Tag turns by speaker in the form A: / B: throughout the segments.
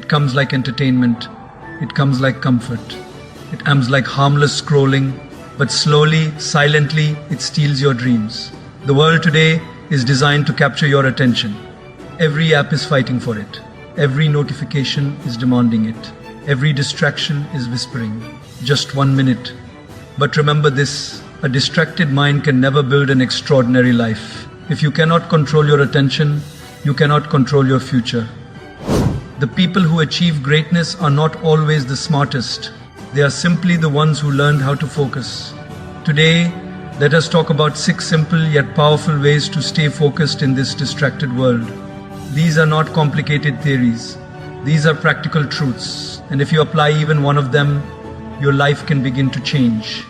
A: comes like entertainment. It comes like comfort. It comes like harmless scrolling, but slowly, silently, it steals your dreams. The world today is designed to capture your attention. Every app is fighting for it. Every notification is demanding it. Every distraction is whispering, just 1 minute. But remember this, a distracted mind can never build an extraordinary life. If you cannot control your attention, you cannot control your future. The people who achieve greatness are not always the smartest. They are simply the ones who learned how to focus. Today, let us talk about 6 simple yet powerful ways to stay focused in this distracted world. These are not complicated theories. These are practical truths. And if you apply even one of them, your life can begin to change.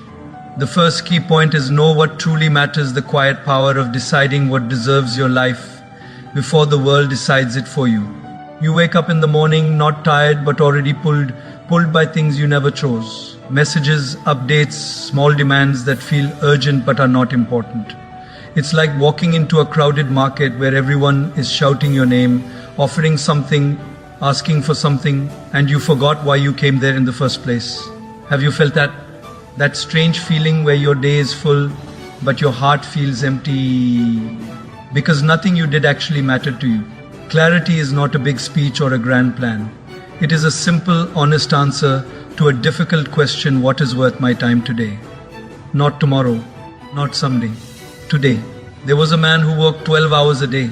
A: The first key point is know what truly matters, the quiet power of deciding what deserves your life before the world decides it for you. You wake up in the morning not tired but already pulled by things you never chose. Messages, updates, small demands that feel urgent but are not important. It's like walking into a crowded market where everyone is shouting your name, offering something, asking for something, and you forgot why you came there in the first place. Have you felt that? That strange feeling where your day is full, but your heart feels empty because nothing you did actually mattered to you. Clarity is not a big speech or a grand plan. It is a simple, honest answer to a difficult question: what is worth my time today? Not tomorrow, not someday. Today. There was a man who worked 12 hours a day,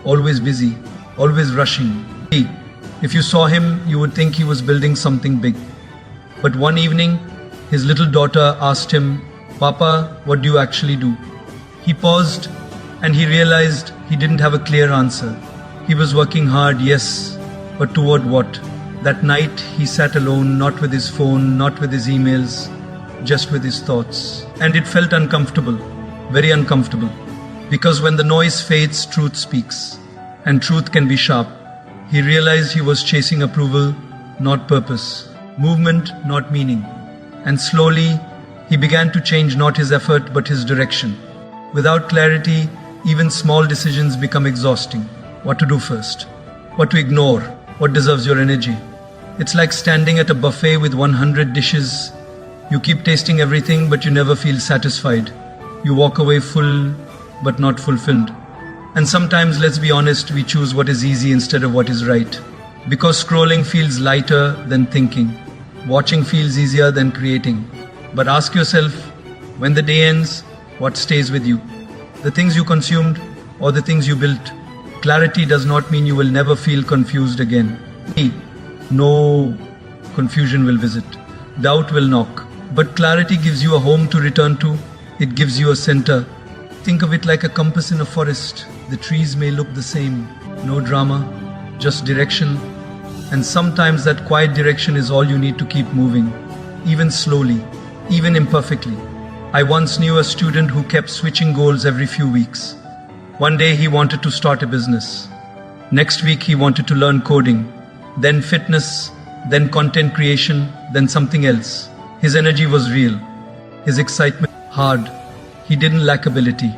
A: always busy, always rushing. If you saw him, you would think he was building something big. But one evening, his little daughter asked him, "Papa, what do you actually do?" He paused and he realized he didn't have a clear answer. He was working hard, yes, but toward what? That night, he sat alone, not with his phone, not with his emails, just with his thoughts. And it felt uncomfortable, very uncomfortable. Because when the noise fades, truth speaks. And truth can be sharp. He realized he was chasing approval, not purpose. Movement, not meaning. And slowly, he began to change not his effort, but his direction. Without clarity, even small decisions become exhausting. What to do first? What to ignore? What deserves your energy? It's like standing at a buffet with 100 dishes. You keep tasting everything, but you never feel satisfied. You walk away full, but not fulfilled. And sometimes, let's be honest, we choose what is easy instead of what is right. Because scrolling feels lighter than thinking. Watching feels easier than creating. But ask yourself, when the day ends, what stays with you? The things you consumed or the things you built? Clarity does not mean you will never feel confused again. No, confusion will visit. Doubt will knock. But clarity gives you a home to return to. It gives you a center. Think of it like a compass in a forest. The trees may look the same. No drama, just direction. And sometimes that quiet direction is all you need to keep moving. Even slowly, even imperfectly. I once knew a student who kept switching goals every few weeks. One day he wanted to start a business. Next week he wanted to learn coding. Then fitness, then content creation, then something else. His energy was real. His excitement hard. He didn't lack ability.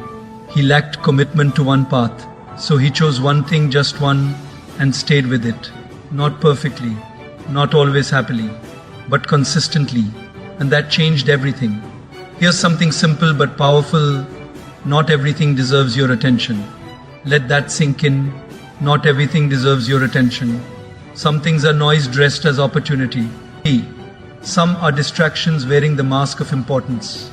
A: He lacked commitment to one path. So he chose one thing, just one, and stayed with it. Not perfectly, not always happily, but consistently. And that changed everything. Here's something simple but powerful. Not everything deserves your attention. Let that sink in. Not everything deserves your attention. Some things are noise dressed as opportunity. Some are distractions wearing the mask of importance.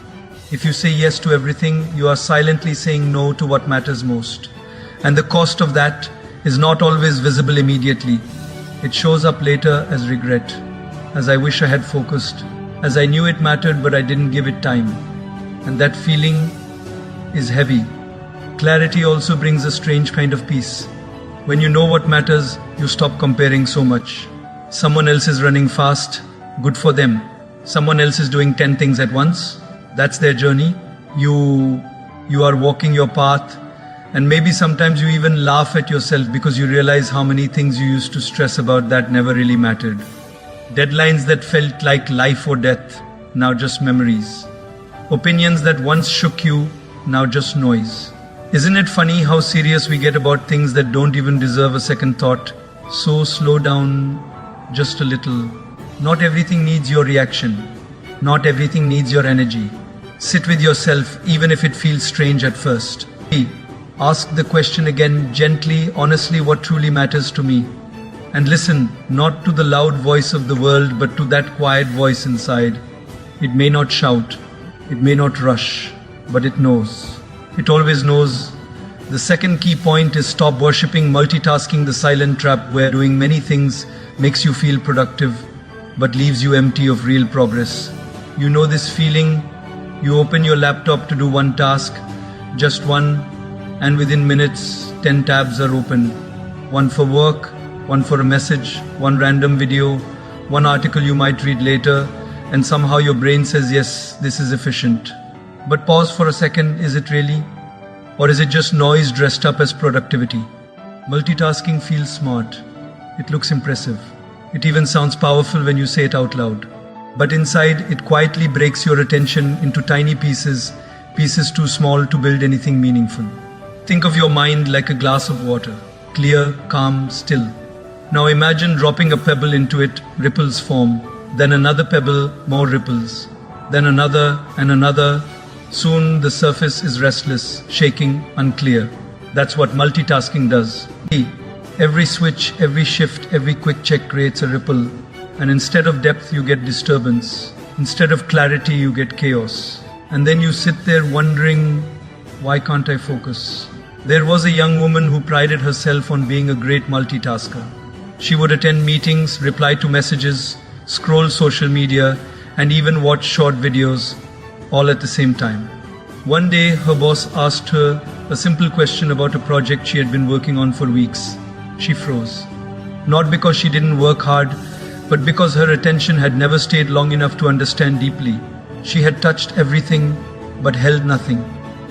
A: If you say yes to everything, you are silently saying no to what matters most. And the cost of that is not always visible immediately. It shows up later as regret, as I wish I had focused, as I knew it mattered but I didn't give it time. And that feeling is heavy. Clarity also brings a strange kind of peace. When you know what matters, you stop comparing so much. Someone else is running fast, good for them. Someone else is doing 10 things at once, that's their journey. You are walking your path, and maybe sometimes you even laugh at yourself because you realize how many things you used to stress about that never really mattered. Deadlines that felt like life or death, now just memories. Opinions that once shook you, now just noise. Isn't it funny how serious we get about things that don't even deserve a second thought? So slow down, just a little. Not everything needs your reaction. Not everything needs your energy. Sit with yourself even if it feels strange at first. Ask the question again gently, honestly, what truly matters to me. And listen, not to the loud voice of the world, but to that quiet voice inside. It may not shout, it may not rush, but it knows. It always knows. The second key point is stop worshipping multitasking, the silent trap where doing many things makes you feel productive, but leaves you empty of real progress. You know this feeling? You open your laptop to do one task, just one, and within minutes, 10 tabs are open. One for work, one for a message, one random video, one article you might read later, and somehow your brain says, yes, this is efficient. But pause for a second, is it really? Or is it just noise dressed up as productivity? Multitasking feels smart. It looks impressive. It even sounds powerful when you say it out loud. But inside, it quietly breaks your attention into tiny pieces, pieces too small to build anything meaningful. Think of your mind like a glass of water, clear, calm, still. Now imagine dropping a pebble into it, ripples form, then another pebble, more ripples, then another and another. Soon the surface is restless, shaking, unclear. That's what multitasking does. Every switch, every shift, every quick check creates a ripple. And instead of depth, you get disturbance. Instead of clarity, you get chaos. And then you sit there wondering, why can't I focus? There was a young woman who prided herself on being a great multitasker. She would attend meetings, reply to messages, scroll social media, and even watch short videos, all at the same time. One day, her boss asked her a simple question about a project she had been working on for weeks. She froze. Not because she didn't work hard, but because her attention had never stayed long enough to understand deeply. She had touched everything, but held nothing.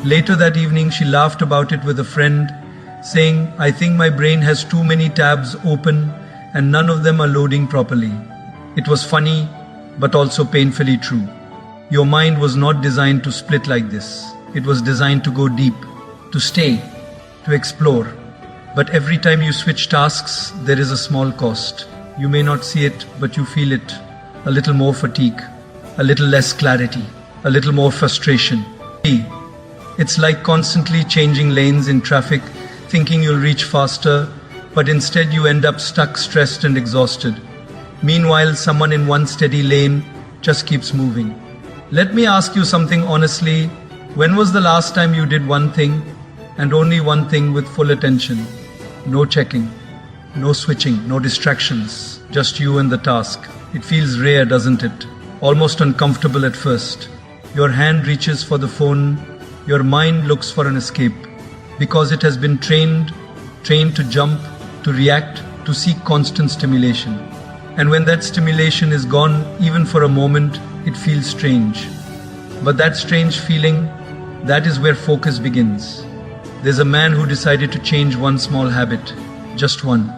A: Later that evening, she laughed about it with a friend, saying, I think my brain has too many tabs open and none of them are loading properly. It was funny, but also painfully true. Your mind was not designed to split like this. It was designed to go deep, to stay, to explore. But every time you switch tasks, there is a small cost. You may not see it, but you feel it. A little more fatigue, a little less clarity, a little more frustration. It's like constantly changing lanes in traffic, thinking you'll reach faster, but instead you end up stuck, stressed and exhausted. Meanwhile, someone in one steady lane just keeps moving. Let me ask you something honestly. When was the last time you did one thing and only one thing with full attention? No checking, no switching, no distractions, just you and the task. It feels rare, doesn't it? Almost uncomfortable at first. Your hand reaches for the phone, your mind looks for an escape, because it has been trained to jump, to react, to seek constant stimulation. And when that stimulation is gone, even for a moment, it feels strange. But that strange feeling, that is where focus begins. There's a man who decided to change one small habit, just one.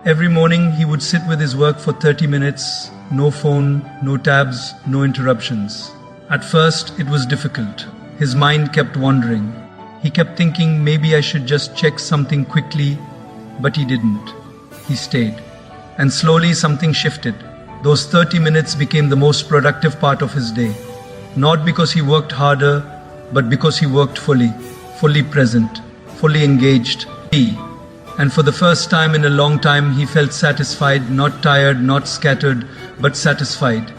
A: Every morning he would sit with his work for 30 minutes, no phone, no tabs, no interruptions. At first it was difficult. His mind kept wandering. He kept thinking maybe I should just check something quickly, but he didn't. He stayed. And slowly something shifted. Those 30 minutes became the most productive part of his day. Not because he worked harder, but because he worked fully present, fully engaged. And for the first time in a long time, he felt satisfied, not tired, not scattered, but satisfied.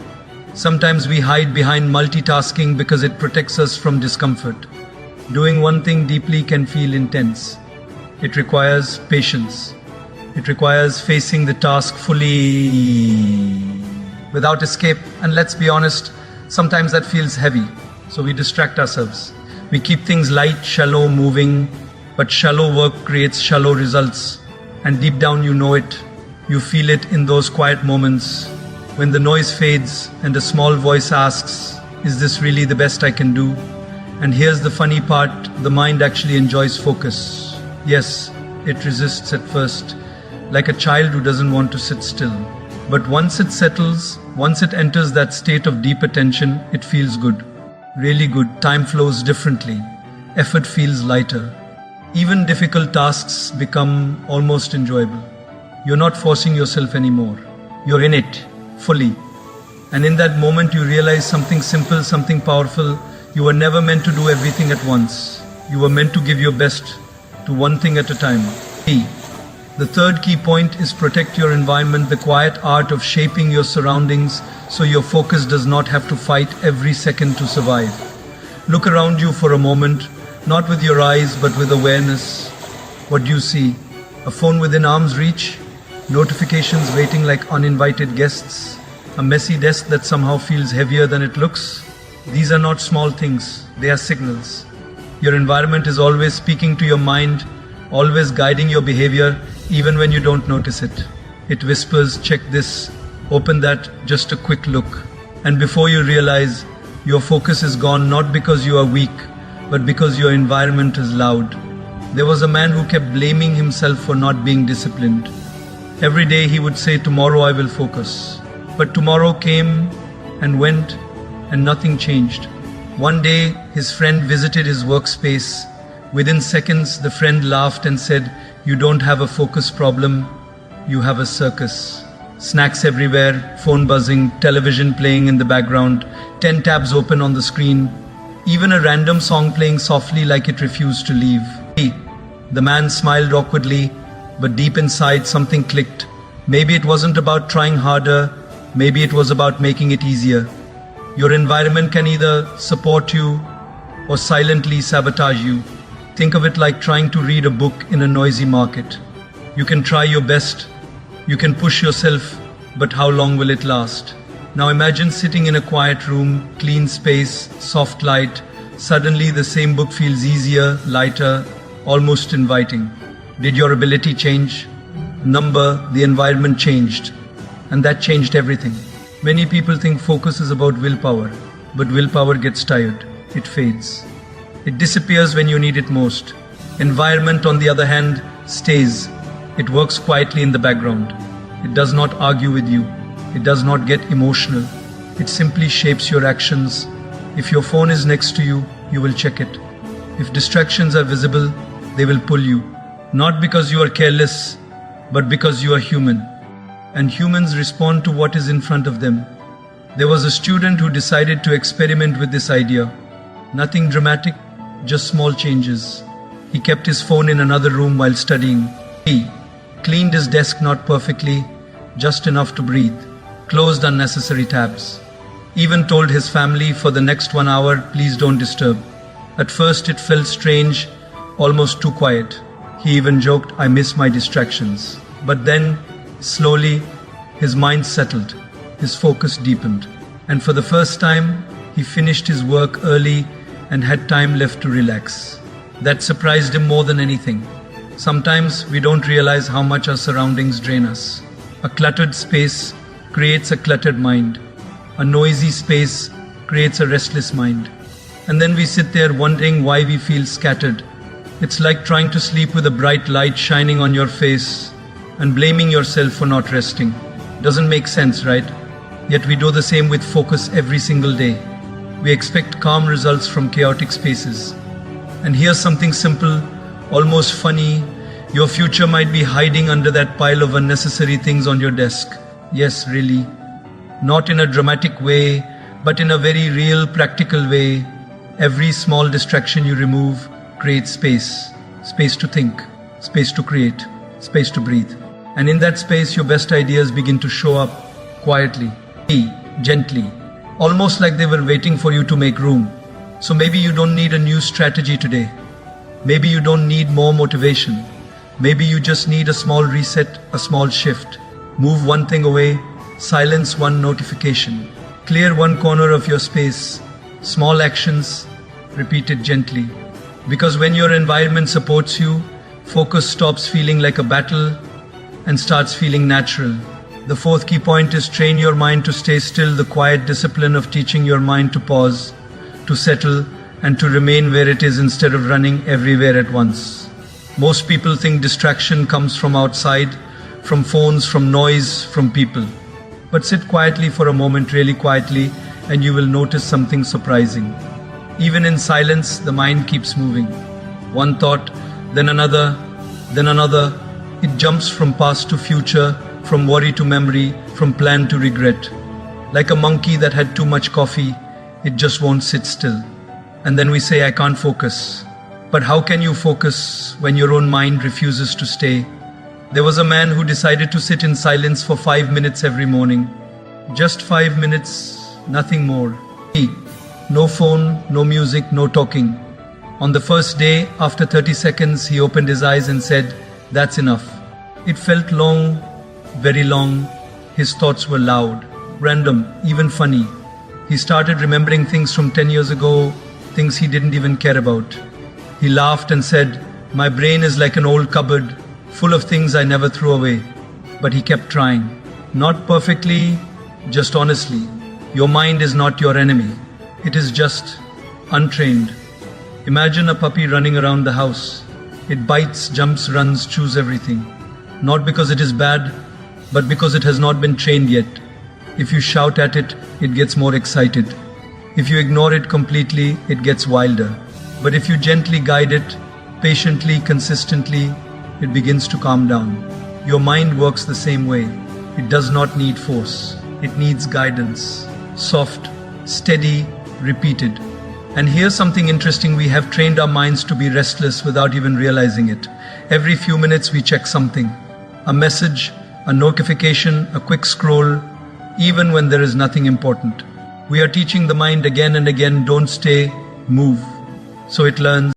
A: Sometimes we hide behind multitasking because it protects us from discomfort. Doing one thing deeply can feel intense. It requires patience. It requires facing the task fully, without escape. And let's be honest, sometimes that feels heavy. So we distract ourselves. We keep things light, shallow, moving. But shallow work creates shallow results. And deep down you know it. You feel it in those quiet moments when the noise fades and a small voice asks, is this really the best I can do? And here's the funny part, the mind actually enjoys focus. Yes, it resists at first, like a child who doesn't want to sit still. But once it settles, once it enters that state of deep attention, it feels good. Really good. Time flows differently. Effort feels lighter. Even difficult tasks become almost enjoyable. You're not forcing yourself anymore. You're in it, fully. And in that moment you realize something simple, something powerful. You were never meant to do everything at once. You were meant to give your best to one thing at a time. The third key point is protect your environment, the quiet art of shaping your surroundings so your focus does not have to fight every second to survive. Look around you for a moment, not with your eyes but with awareness. What do you see? A phone within arm's reach? Notifications waiting like uninvited guests? A messy desk that somehow feels heavier than it looks? These are not small things, they are signals. Your environment is always speaking to your mind, always guiding your behavior, even when you don't notice it. It whispers, check this, open that, just a quick look. And before you realize, your focus is gone not because you are weak, but because your environment is loud. There was a man who kept blaming himself for not being disciplined. Every day he would say, tomorrow I will focus. But tomorrow came and went and nothing changed. One day his friend visited his workspace. Within seconds the friend laughed and said, you don't have a focus problem, you have a circus. Snacks everywhere, phone buzzing, television playing in the background, 10 tabs open on the screen, even a random song playing softly like it refused to leave. The man smiled awkwardly, but deep inside something clicked. Maybe it wasn't about trying harder, maybe it was about making it easier. Your environment can either support you or silently sabotage you. Think of it like trying to read a book in a noisy market. You can try your best, you can push yourself, but how long will it last? Now imagine sitting in a quiet room, clean space, soft light. Suddenly the same book feels easier, lighter, almost inviting. Did your ability change? The environment changed. And that changed everything. Many people think focus is about willpower, but willpower gets tired. It fades. It disappears when you need it most. Environment, on the other hand, stays. It works quietly in the background. It does not argue with you. It does not get emotional. It simply shapes your actions. If your phone is next to you, you will check it. If distractions are visible, they will pull you. Not because you are careless, but because you are human. And humans respond to what is in front of them. There was a student who decided to experiment with this idea. Nothing dramatic, just small changes. He kept his phone in another room while studying. He cleaned his desk not perfectly, just enough to breathe. Closed unnecessary tabs. Even told his family for the next 1 hour, please don't disturb. At first it felt strange, almost too quiet. He even joked, I miss my distractions. But then, slowly, his mind settled. His focus deepened. And for the first time, he finished his work early and had time left to relax. That surprised him more than anything. Sometimes we don't realize how much our surroundings drain us. A cluttered space creates a cluttered mind. A noisy space creates a restless mind. And then we sit there wondering why we feel scattered. It's like trying to sleep with a bright light shining on your face and blaming yourself for not resting. Doesn't make sense, right? Yet we do the same with focus every single day. We expect calm results from chaotic spaces. And here's something simple, almost funny. Your future might be hiding under that pile of unnecessary things on your desk. Yes, really. Not in a dramatic way, but in a very real, practical way. Every small distraction you remove creates space. Space to think, space to create, space to breathe. And in that space, your best ideas begin to show up quietly, gently, almost like they were waiting for you to make room. So maybe you don't need a new strategy today. Maybe you don't need more motivation. Maybe you just need a small reset, a small shift. Move one thing away, silence one notification, clear one corner of your space. Small actions, repeated gently. Because when your environment supports you, focus stops feeling like a battle and starts feeling natural. The fourth key point is train your mind to stay still, the quiet discipline of teaching your mind to pause, to settle, and to remain where it is instead of running everywhere at once. Most people think distraction comes from outside, from phones, from noise, from people. But sit quietly for a moment, really quietly, and you will notice something surprising. Even in silence, the mind keeps moving. One thought, then another, then another. It jumps from past to future, from worry to memory, from plan to regret. Like a monkey that had too much coffee, it just won't sit still. And then we say, I can't focus. But how can you focus when your own mind refuses to stay? There was a man who decided to sit in silence for 5 minutes every morning. Just 5 minutes, nothing more. No phone, no music, no talking. On the first day, after 30 seconds, he opened his eyes and said, that's enough. It felt long, very long. His thoughts were loud, random, even funny. He started remembering things from 10 years ago, things he didn't even care about. He laughed and said, my brain is like an old cupboard, full of things I never threw away. But he kept trying. Not perfectly, just honestly. Your mind is not your enemy. It is just untrained. Imagine a puppy running around the house. It bites, jumps, runs, chews everything. Not because it is bad, but because it has not been trained yet. If you shout at it, it gets more excited. If you ignore it completely, it gets wilder. But if you gently guide it, patiently, consistently, it begins to calm down. Your mind works the same way. It does not need force. It needs guidance. Soft, steady, repeated. And here's something interesting. We have trained our minds to be restless without even realizing it. Every few minutes we check something. A message, a notification, a quick scroll, even when there is nothing important. We are teaching the mind again and again, don't stay, move. So it learns.